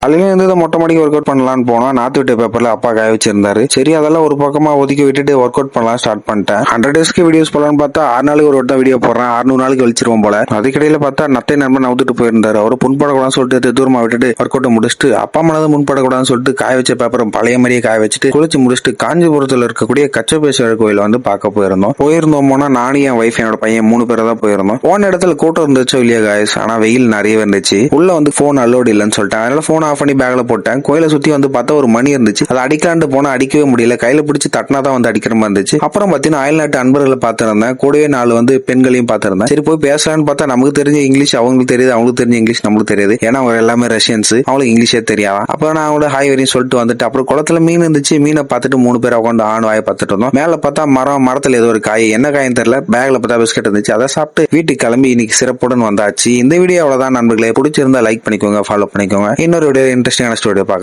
அதுலயும் இருந்து மொட்டை மாடிக்கு ஒர்க் அவுட் பண்ணலாம்னு போனா நாத்து விட்ட பேப்பர்ல அப்பா காய வச்சிருந்தாரு. சரி அதெல்லாம் ஒரு பக்கமா ஒதுக்கி விட்டுட்டு ஒர்க் அவுட் பண்ணலாம் ஸ்டார்ட் பண்ணிட்டேன். 100 டேஸ்க்கு வீடியோஸ் போலான்னு பார்த்தா 6 நாளைக்கு ஒரு வீடியோ போடுறேன். 600 நாளைக்கு வச்சிருவோம் போல. அதுக்கிடையில பார்த்தா நத்தை நண்பன் நவுத்துட்டு போயிருந்தாரு. அவரு புண்படக்கூடாதுன்னு சொல்லிட்டு தூரமா விட்டுட்டு ஒர்க் அவுட் முடிச்சுட்டு அப்பா மனது முன்படக்கூடாதுன்னு சொல்லிட்டு காய வச்ச பேப்பரும் பழைய மாதிரியே காய வச்சுட்டு குளிச்சு முடிச்சுட்டு காஞ்சிபுரத்துல இருக்கக்கூடிய கச்சபேஸ்வரர் கோயில வந்து பார்க்க போயிருந்தோம். போனா நானும் என் வைஃப் என்னோட பையன் 3 பேரை தான் போயிருந்தோம். போன இடத்துல கூட்டம் இருந்துச்சோ இல்லையா காய்ஸ், ஆனா வெயில் நிறைய இருந்துச்சு. உள்ள வந்து போன் அலோடு இல்லைன்னு சொல்லிட்டாங்க. அதனால போன் ஆஃப் பண்ணி பேக்ல போட்டேன். கோயிலை சுத்தி வந்து பார்த்தா ஒரு மணி இருந்துச்சு. அதை அடிக்கலான்னு போனா அடிக்கவே முடியல. கையில பிடிச்சி தட்டினா தான் வந்து அடிக்கிற மாதிரி இருந்துச்சு. அப்புறம் பாத்தீங்கன்னா அயல்நாட்டு அன்பர்களை பார்த்திருந்தேன். கூடவே 4 வந்து பெண்களையும் பார்த்திருந்தேன். சரி போய் பேசலான்னு பார்த்தா நமக்கு தெரிஞ்ச இங்கிலீஷ் அவங்களுக்கு தெரியுது, அவங்களுக்கு தெரிஞ்ச இங்கிலீஷ் நம்மளுக்கு தெரியுது. ஏன்னா அவங்க எல்லாமே ரஷ்யன்ஸ், அவங்களுக்கு இங்கிலீஷே தெரியாதான். அப்ப நான் அவங்களோட ஹாய் வரையும் சொல்லிட்டு வந்துட்டு அப்புறம் குளத்துல மீன் இருந்துச்சு. மீனை பார்த்துட்டு 3 பேர் உட்காந்து வாயை பார்த்துட்டு இருந்தோம். மேல பார்த்தா மரத்துல ஏதோ ஒரு காய், என்ன காயும் தெரியல. பேக்ல பார்த்தா பிஸ்கட் இருந்துச்சு. அதை சாப்பிட்டு வீட்டுக்கு கிளம்பி இன்னைக்கு சிறப்புடன் வந்தாச்சு. இந்த வீடியோ அவ்வளவுதான் நண்பர்களே. பிடிச்சிருந்தா லைக் பண்ணிக்கோங்க, ஃபாலோ பண்ணிக்கோங்க. இன்னொரு வீடியோ இன்ட்ரெஸ்டிங்கான ஸ்டோரி பார்க்கலாம்.